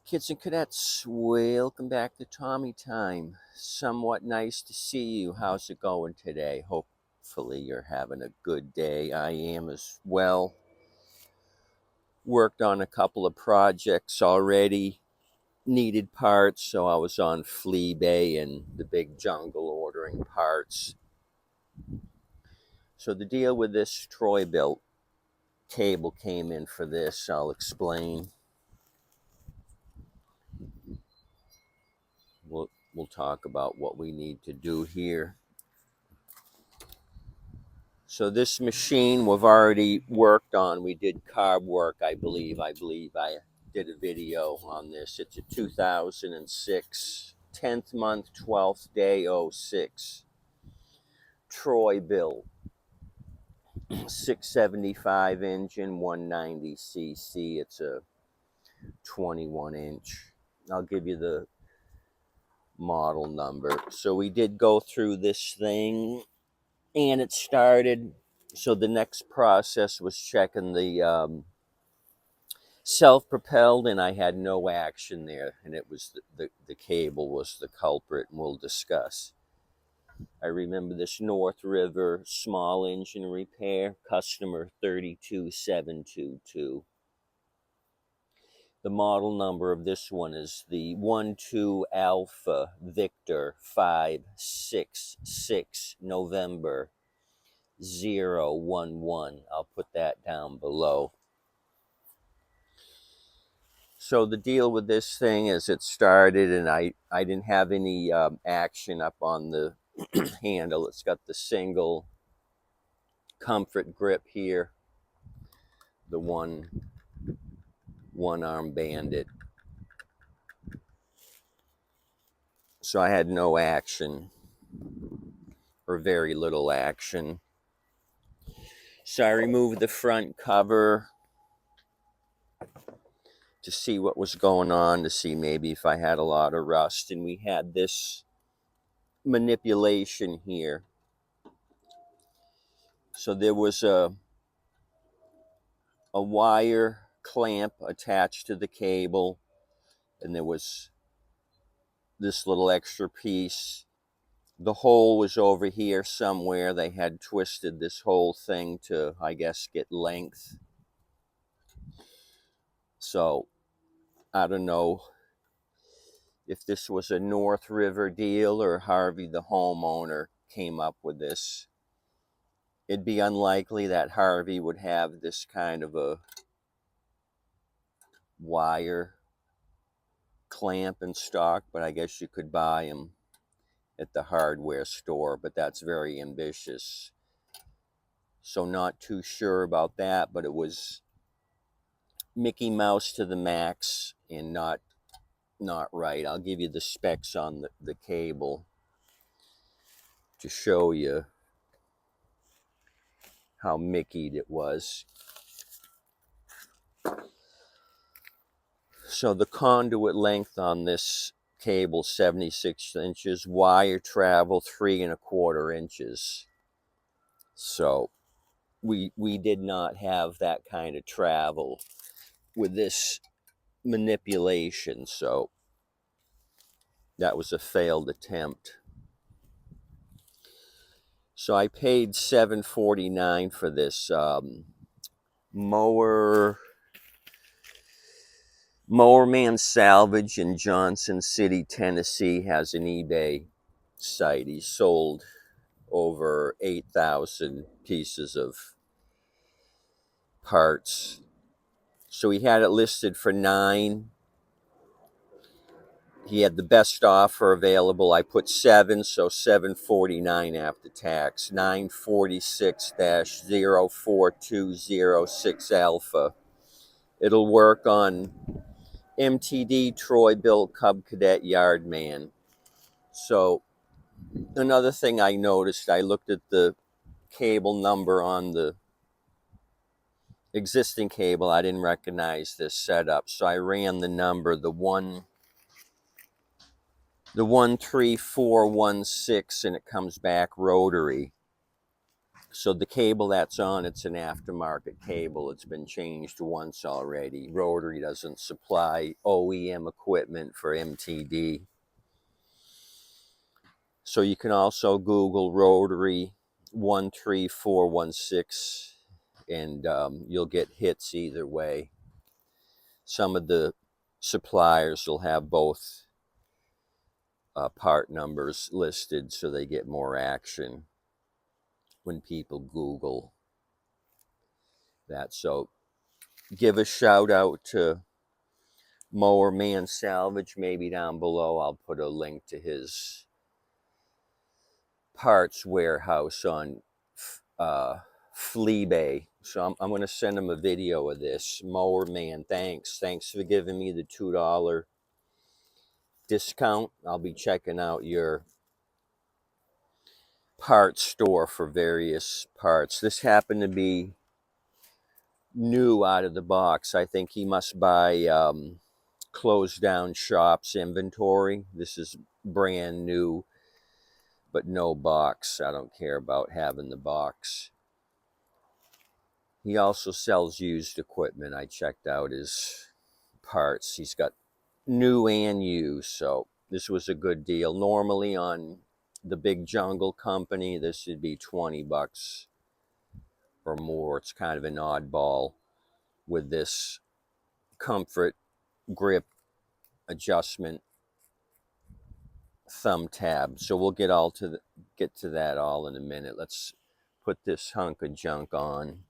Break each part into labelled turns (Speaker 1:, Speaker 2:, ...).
Speaker 1: Kids and cadets, welcome back to Tommy Time. Somewhat nice to see you. How's it going today? Hopefully you're having a good day. I am as well. Worked on a couple of projects already. Needed parts, so I was on Fleabay and the Big Jungle ordering parts. So the deal with this Troy Bilt cable came in for this. I'll explain. We'll talk about what we need to do here. So this machine we've already worked on. We did carb work, I believe. I did a video on this. It's a 2006, 10th month, 12th day, 06. Troy Bilt. 675 engine, 190 cc. It's a 21 inch. I'll give you the model number. So we did go through this thing and it started. So the next process was checking the self-propelled, and I had no action there, and it was the cable was the culprit, and we'll discuss. I remember this North River small engine repair, customer 32722. The model number of this one is the 12 Alpha Victor 566 November 011. I'll put that down below. So the deal with this thing is it started, and I didn't have any action up on the handle. It's got the single comfort grip here, the one arm bandit. So I had no action, or very little action. So I removed the front cover to see what was going on, to see maybe if I had a lot of rust, and we had this manipulation here. So there was a wire clamp attached to the cable, and there was this little extra piece. The hole was over here somewhere. They had twisted this whole thing to, I guess, get length. So I don't know if this was a North River deal or Harvey the homeowner came up with this. It'd be unlikely that Harvey would have this kind of a wire clamp in stock, but I guess you could buy them at the hardware store, but that's very ambitious. So not too sure about that, but it was Mickey Mouse to the max and not right. I'll give you the specs on the cable to show you how Mickey'd it was. So the conduit length on this cable, 76 inches, wire travel 3¼ inches. So we did not have that kind of travel with this manipulation, so that was a failed attempt. So I paid $749 for this Mower Man Salvage in Johnson City, Tennessee has an eBay site. He sold over 8,000 pieces of parts. So he had it listed for $9. He had the best offer available. I put 7, so $749 after tax. 946-04206 Alpha. It'll work on MTD Troy Bilt Cub Cadet Yardman. So another thing I noticed, I looked at the cable number on the existing cable. I didn't recognize this setup, so I ran the number, the 13416, and it comes back rotary. So the cable that's on, it's an aftermarket cable. It's been changed once already. Rotary doesn't supply OEM equipment for MTD. So you can also Google Rotary 13416 and you'll get hits either way. Some of the suppliers will have both part numbers listed so they get more action when people Google that. So give a shout out to Mower Man Salvage. Maybe down below I'll put a link to his parts warehouse on Fleabay. So I'm going to send him a video of this. Mower Man, thanks for giving me the $2 discount. I'll be checking out your parts store for various parts. This happened to be new out of the box. I think he must buy closed down shops inventory. This is brand new, but no box. I don't care about having the box. He also sells used equipment. I checked out his parts. He's got new and used, so this was a good deal. Normally on the Big Jungle Company, this would be 20 bucks or more. It's kind of an oddball with this comfort grip adjustment thumb tab. So we'll get to that all in a minute. Let's put this hunk of junk on.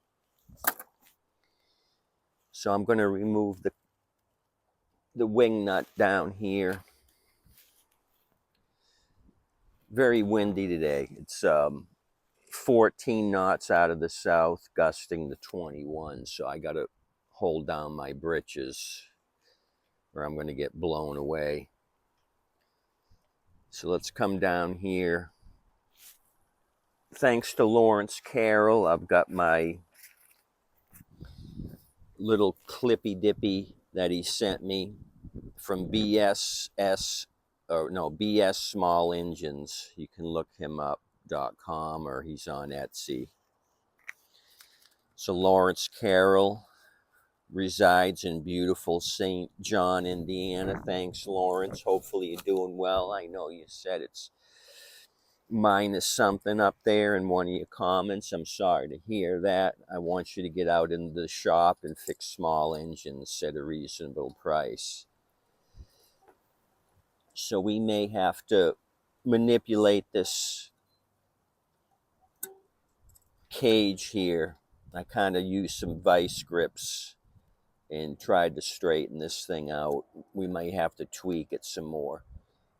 Speaker 1: So I'm going to remove the wing nut down here. Very windy today. It's 14 knots out of the south, gusting to 21. So I got to hold down my britches or I'm going to get blown away. So let's come down here. Thanks to Lawrence Carroll, I've got my little clippy dippy that he sent me from BS Small Engines. You can look him up.com or he's on Etsy. So Lawrence Carroll resides in beautiful St. John, Indiana. Thanks, Lawrence. Hopefully you're doing well. I know you said it's minus something up there in one of your comments. I'm sorry to hear that. I want you to get out into the shop and fix small engines at a reasonable price. So we may have to manipulate this cage here. I kind of used some vice grips and tried to straighten this thing out. We might have to tweak it some more.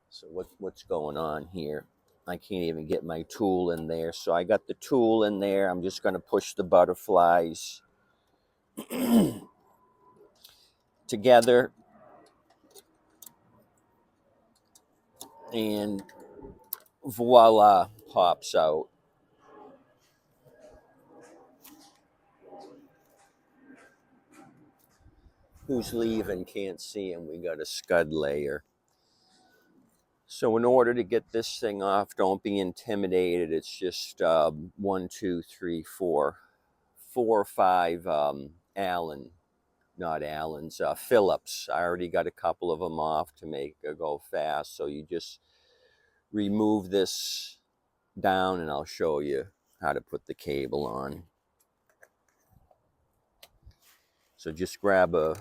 Speaker 1: So what's going on here? I can't even get my tool in there. So I got the tool in there. I'm just going to push the butterflies together. And voila, pops out. Who's leaving? Can't see him. We got a scud layer. So in order to get this thing off, don't be intimidated. It's just 1, 2, 3, 4 or 5 Allen, not Allen's, Phillips. I already got a couple of them off to make it go fast. So you just remove this down and I'll show you how to put the cable on. So just grab a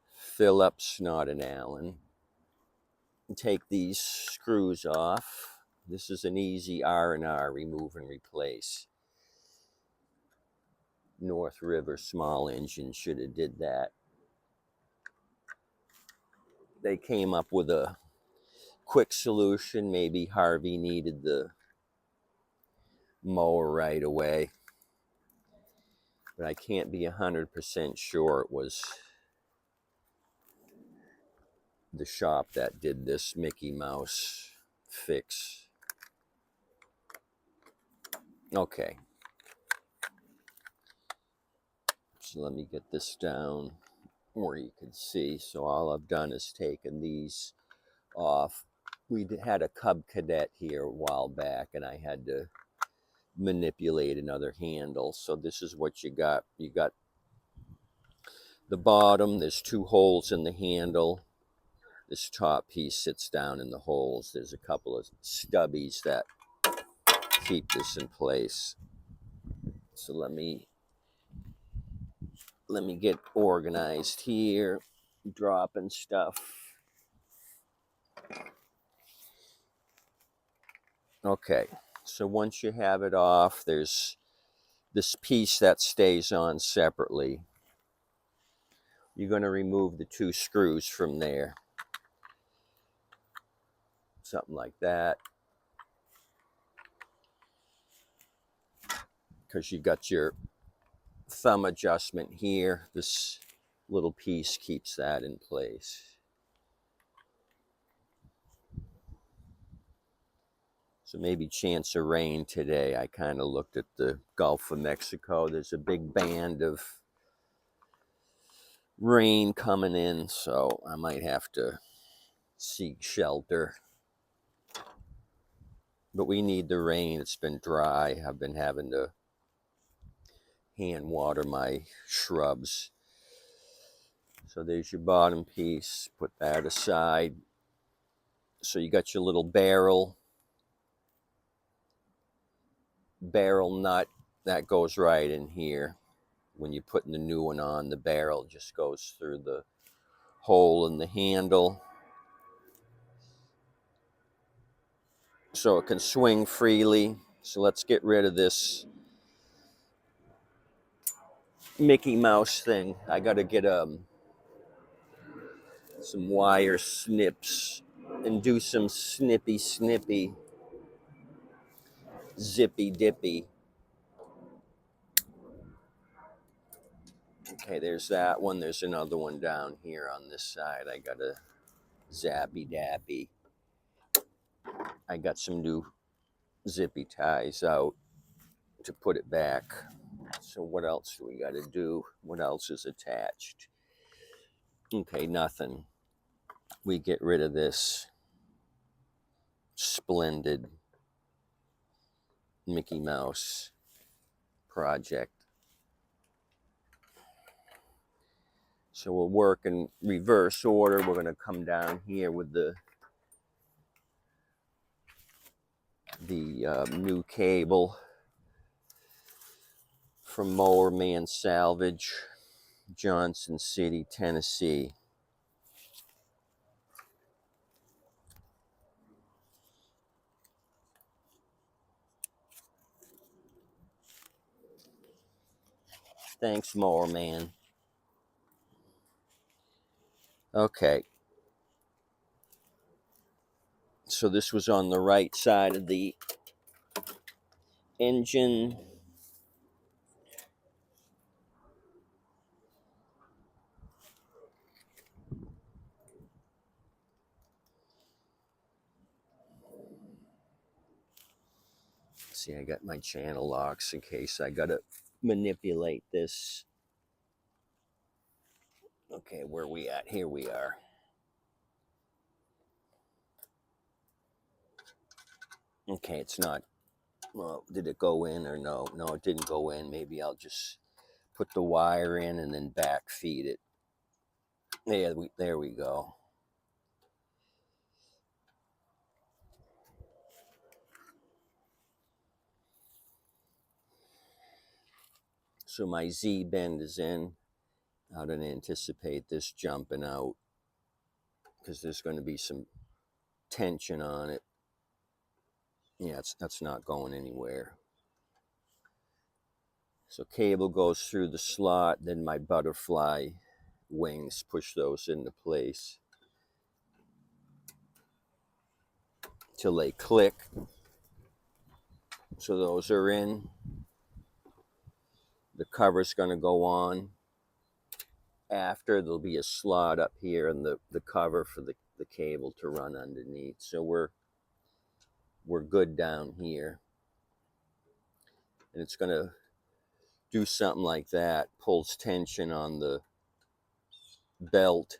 Speaker 1: Phillips, not an Allen. And take these screws off. This is an easy R&R, remove and replace. North River Small Engine should have did that. They came up with a quick solution. Maybe Harvey needed the mower right away. But I can't be 100% sure it was the shop that did this Mickey Mouse fix. Okay. So let me get this down where you can see. So all I've done is taken these off. We had a Cub Cadet here a while back and I had to manipulate another handle. So this is what you got. You got the bottom, there's 2 holes in the handle. This top piece sits down in the holes. There's a couple of stubbies that keep this in place. So let me get organized here, dropping stuff. Okay, so once you have it off, there's this piece that stays on separately. You're going to remove the 2 screws from there. Something like that. Because you got your thumb adjustment here. This little piece keeps that in place. So maybe chance of rain today. I kind of looked at the Gulf of Mexico. There's a big band of rain coming in, so I might have to seek shelter. But we need the rain. It's been dry. I've been having to hand water my shrubs. So there's your bottom piece. Put that aside. So you got your little barrel nut that goes right in here. When you're putting the new one on, the barrel just goes through the hole in the handle, so it can swing freely. So let's get rid of this Mickey Mouse thing. I gotta get some wire snips and do some snippy zippy dippy. Okay, there's that one. There's another one down here on this side. I gotta zappy dappy. I got some new zippy ties out to put it back. So what else do we got to do? What else is attached? Okay, nothing. We get rid of this splendid Mickey Mouse project. So we'll work in reverse order. We're going to come down here with the new cable from Mower Man Salvage, Johnson City, Tennessee. Thanks, Mower Man. Okay. So this was on the right side of the engine. See, I got my channel locks in case I gotta manipulate this. Okay, where are we at? Here we are. Okay, it's not. Well, did it go in or no? No, it didn't go in. Maybe I'll just put the wire in and then back feed it. Yeah, there we go. So my Z bend is in. I don't anticipate this jumping out because there's going to be some tension on it. Yeah, that's not going anywhere. So cable goes through the slot, then my butterfly wings, push those into place till they click. So those are in. The cover's going to go on. After, there'll be a slot up here and the cover for the cable to run underneath. So we're good down here. And it's going to do something like that, pulls tension on the belt,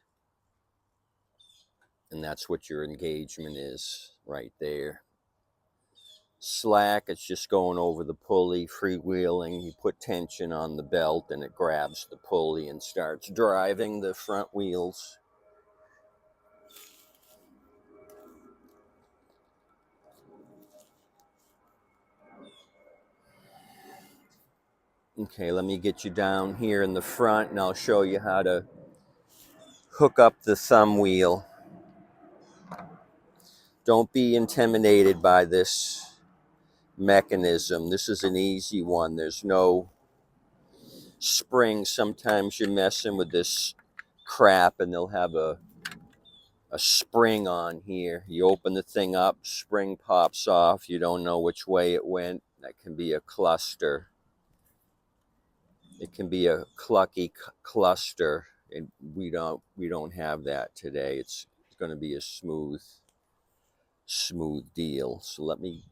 Speaker 1: and that's what your engagement is right there. slack, it's just going over the pulley, freewheeling. You put tension on the belt and it grabs the pulley and starts driving the front wheels. Okay, let me get you down here in the front and I'll show you how to hook up the thumb wheel. Don't be intimidated by this mechanism. This is an easy one. There's no spring. Sometimes you're messing with this crap and they'll have a spring on here. You open the thing up, spring pops off. You don't know which way it went. That can be a cluster. It can be a clucky cluster, and we don't have that today. It's going to be a smooth deal. So let me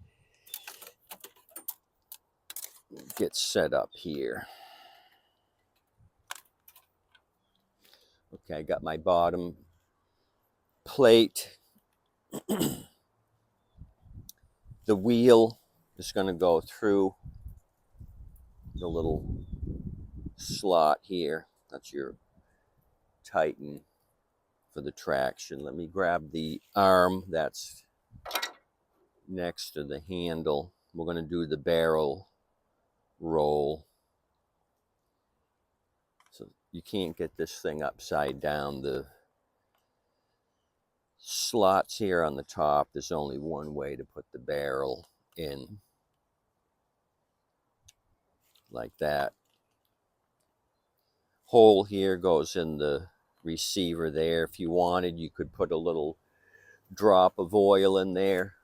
Speaker 1: get set up here. Okay, I got my bottom plate. The wheel is going to go through the little slot here. That's your tighten for the traction. Let me grab the arm that's next to the handle. We're going to do the barrel roll. So you can't get this thing upside down. The slots here on the top, there's only one way to put the barrel in, like that. Hole here goes in the receiver there. If you wanted, you could put a little drop of oil in there,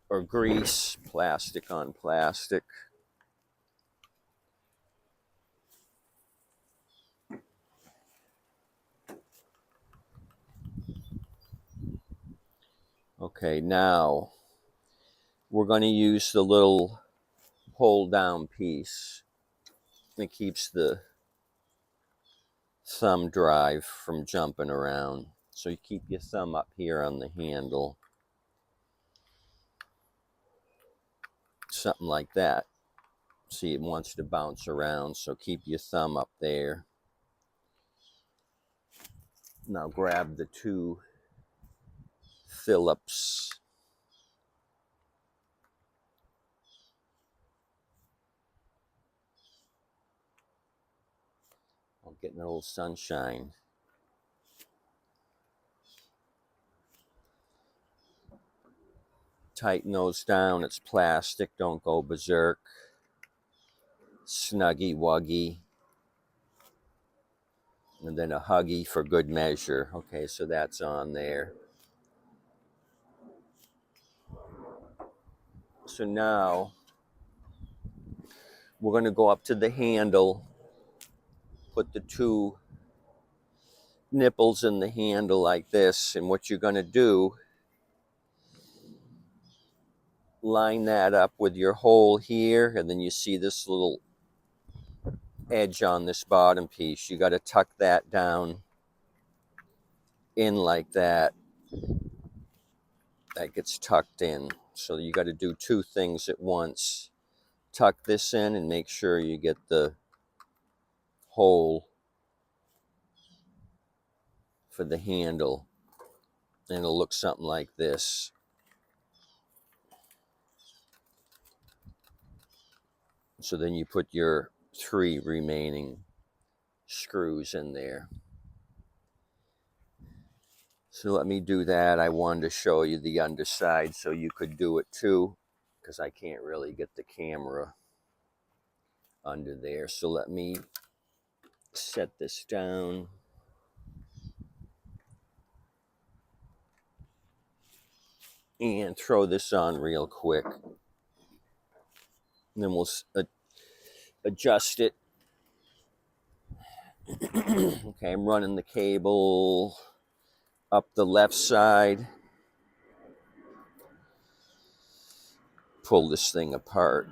Speaker 1: or grease, plastic on plastic. Okay, now we're going to use the little hold down piece. It keeps the thumb drive from jumping around. So you keep your thumb up here on the handle. Something like that. See, it wants to bounce around, so keep your thumb up there. Now grab the two Phillips. I'm getting a little sunshine. Tighten those down. It's plastic. Don't go berserk. Snuggy wuggy. And then a huggy for good measure. Okay, so that's on there. So now we're going to go up to the handle, put the two nipples in the handle like this, and what you're going to do, line that up with your hole here, and then you see this little edge on this bottom piece. You got to tuck that down in like that. That gets tucked in. So you got to do two things at once. Tuck this in and make sure you get the hole for the handle, and it'll look something like this. So then you put your three remaining screws in there. So let me do that. I wanted to show you the underside so you could do it too, because I can't really get the camera under there. So let me set this down. And throw this on real quick. And then we'll adjust it. Okay, I'm running the cable up the left side. Pull this thing apart.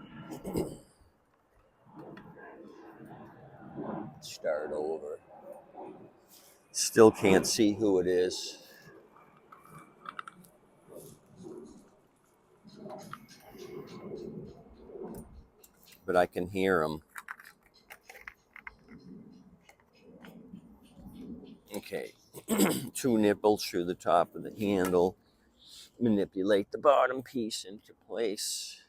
Speaker 1: Start over. Still can't see who it is. but I can hear them. Okay, 2 nipples through the top of the handle. Manipulate the bottom piece into place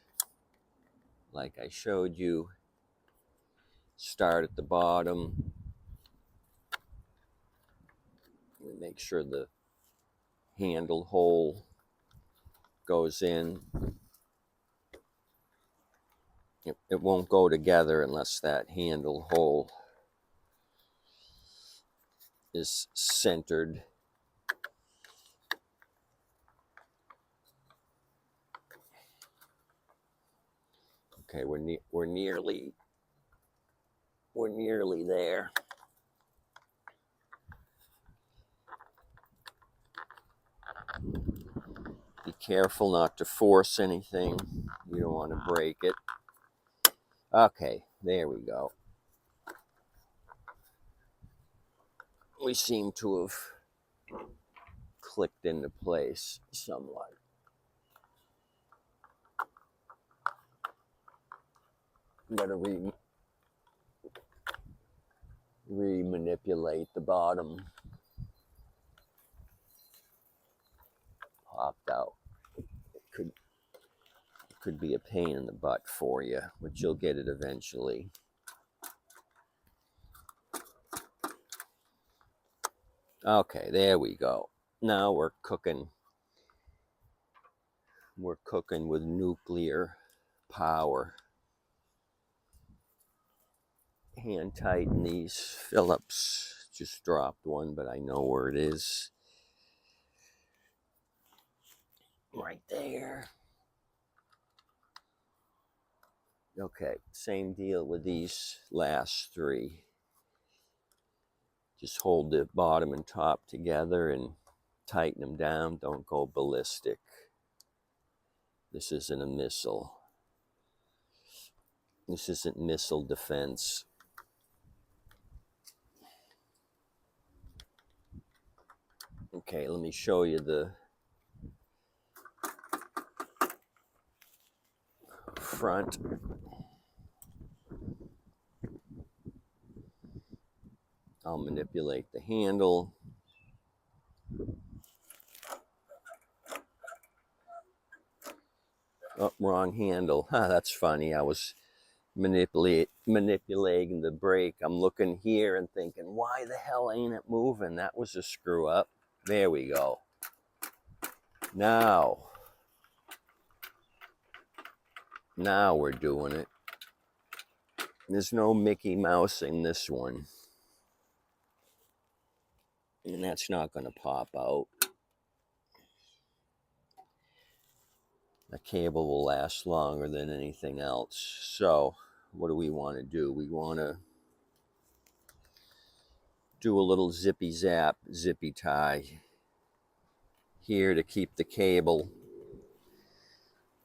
Speaker 1: like I showed you. Start at the bottom. Make sure the handle hole goes in. It won't go together unless that handle hole is centered. Okay, we're nearly there. Be careful not to force anything. You don't want to break it. Okay, there we go. We seem to have clicked into place somewhat. Gotta re-manipulate the bottom. Popped out. It could be a pain in the butt for you, but you'll get it eventually. Okay, there we go. Now we're cooking. We're cooking with nuclear power. Hand tighten these Phillips. Just dropped one, but I know where it is. Right there. Okay, same deal with these last 3. Just hold the bottom and top together and tighten them down. Don't go ballistic. This isn't a missile. This isn't missile defense. Okay, let me show you the front. I'll manipulate the handle. Oh, wrong handle. That's funny. I was manipulating the brake. I'm looking here and thinking, why the hell ain't it moving? That was a screw up. There we go. Now we're doing it. There's no Mickey Mousing this one. And that's not going to pop out. The cable will last longer than anything else. So what do we want to do? We want to do a little zippy tie here to keep the cable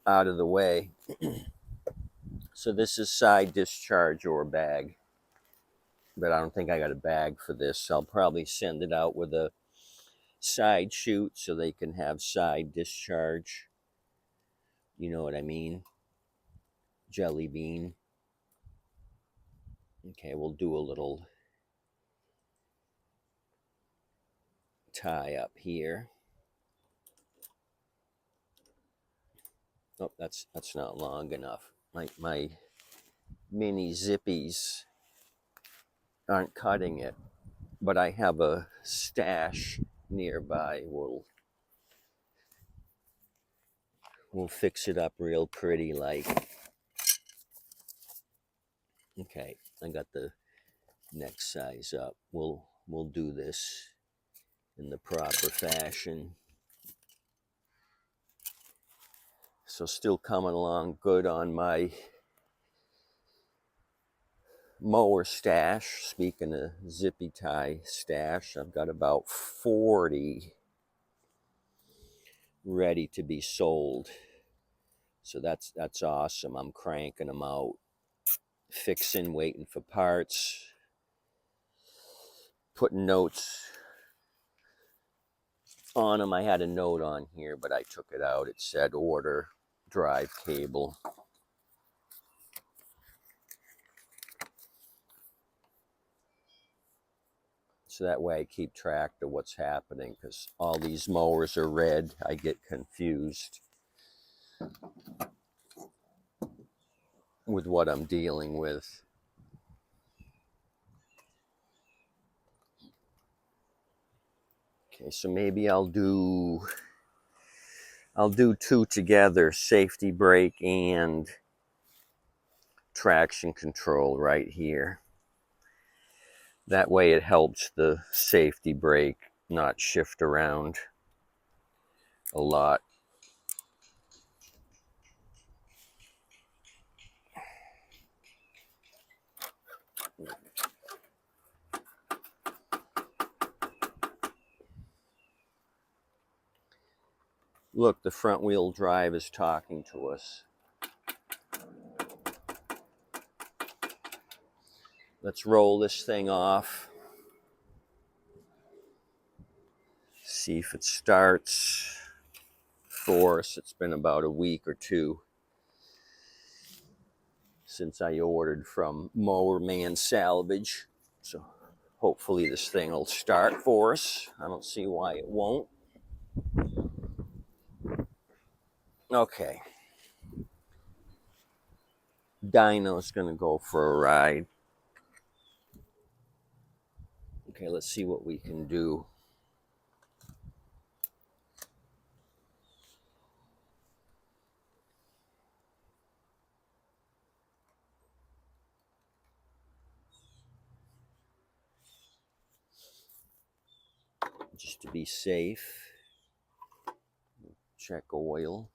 Speaker 1: out of the way. So this is side discharge or bag, but I don't think I got a bag for this. I'll probably send it out with a side chute so they can have side discharge. You know what I mean? Jelly bean. Okay, we'll do a little tie up here. Oh, that's not long enough. My mini zippies aren't cutting it, but I have a stash nearby. We'll fix it up real pretty like. Okay, I got the next size up. We'll do this in the proper fashion. So still coming along good on my mower stash. Speaking of zippy tie stash, I've got about 40 ready to be sold. So that's awesome. I'm cranking them out, fixing, waiting for parts, putting notes on them. I had a note on here, but I took it out. It said order drive cable. So that way I keep track of what's happening, because all these mowers are red. I get confused with what I'm dealing with. Okay, so maybe I'll do 2 together, safety brake and traction control right here. That way it helps the safety brake not shift around a lot. Look, the front wheel drive is talking to us. Let's roll this thing off. See if it starts for us. It's been about a week or 2 since I ordered from Mower Man Salvage. So hopefully this thing will start for us. I don't see why it won't. Okay. Dino's gonna go for a ride. Okay, let's see what we can do. Just to be safe. Check oil.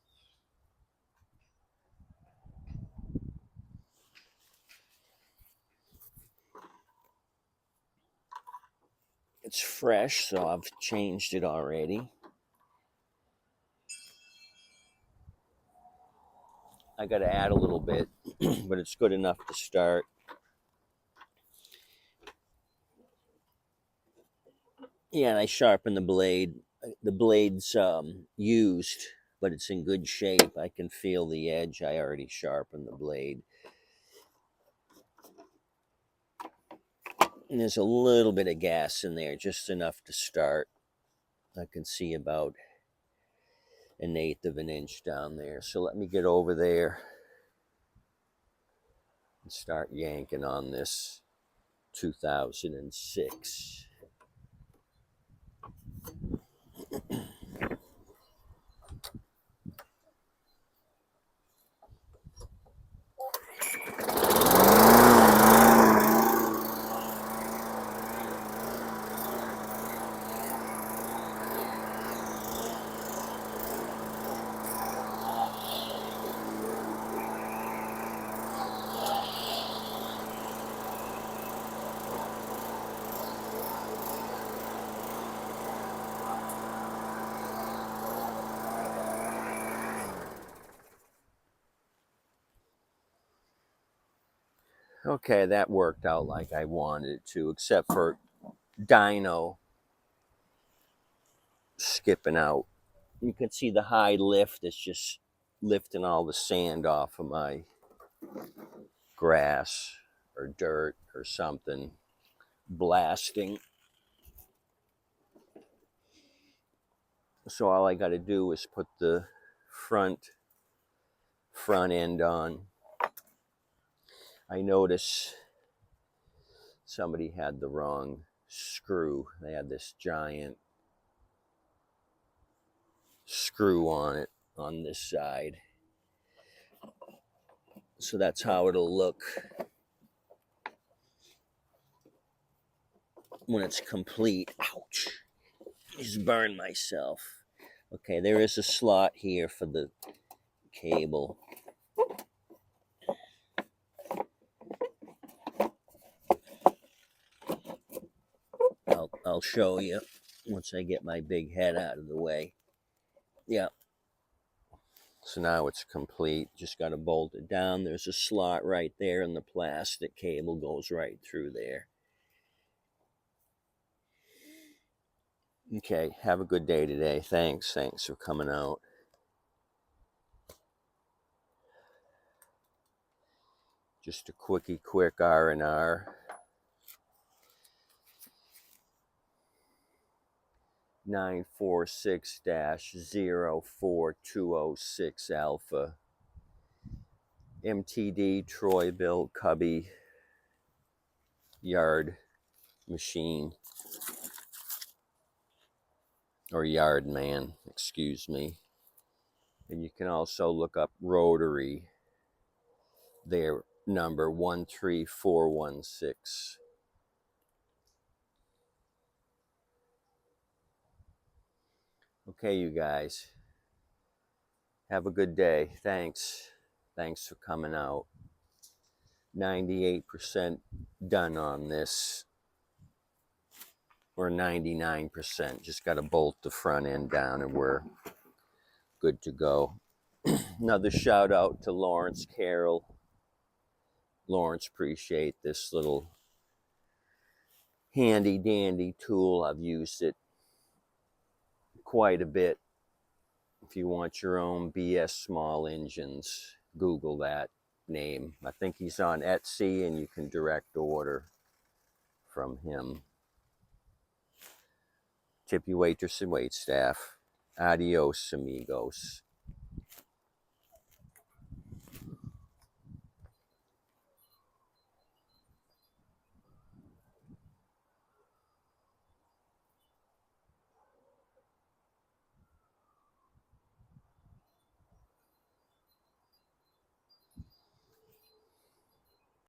Speaker 1: It's fresh, so I've changed it already. I got to add a little bit, but it's good enough to start. Yeah, and I sharpened the blade. The blade's used, but it's in good shape. I can feel the edge. I already sharpened the blade. And there's a little bit of gas in there, just enough to start. I can see about 1/8 of an inch down there. So let me get over there and start yanking on this 2006. Okay, that worked out like I wanted it to, except for dyno skipping out. You can see the high lift is just lifting all the sand off of my grass or dirt or something, blasting. So all I got to do is put the front end on. I notice somebody had the wrong screw. They had this giant screw on it on this side. So that's how it'll look when it's complete. Ouch. Just burned myself. Okay, there is a slot here for the cable. I'll show you once I get my big head out of the way. Yeah. So now it's complete. Just got to bolt it down. There's a slot right there, and the plastic cable goes right through there. Okay, have a good day today. Thanks for coming out. Just a quick R&R. 946-04206 Alpha. MTD Troy Bilt Cubby yard machine, or yard man, excuse me. And you can also look up Rotary, their number 13416. Okay, you guys, have a good day. Thanks for coming out. 98% done on this, or 99%. Just got to bolt the front end down and we're good to go. Another shout out to Lawrence Carroll. Lawrence, appreciate this little handy dandy tool. I've used it quite a bit. If you want your own BS small engines, Google that name. I think he's on Etsy and you can direct order from him. Tip you waitress and waitstaff. Adios, amigos.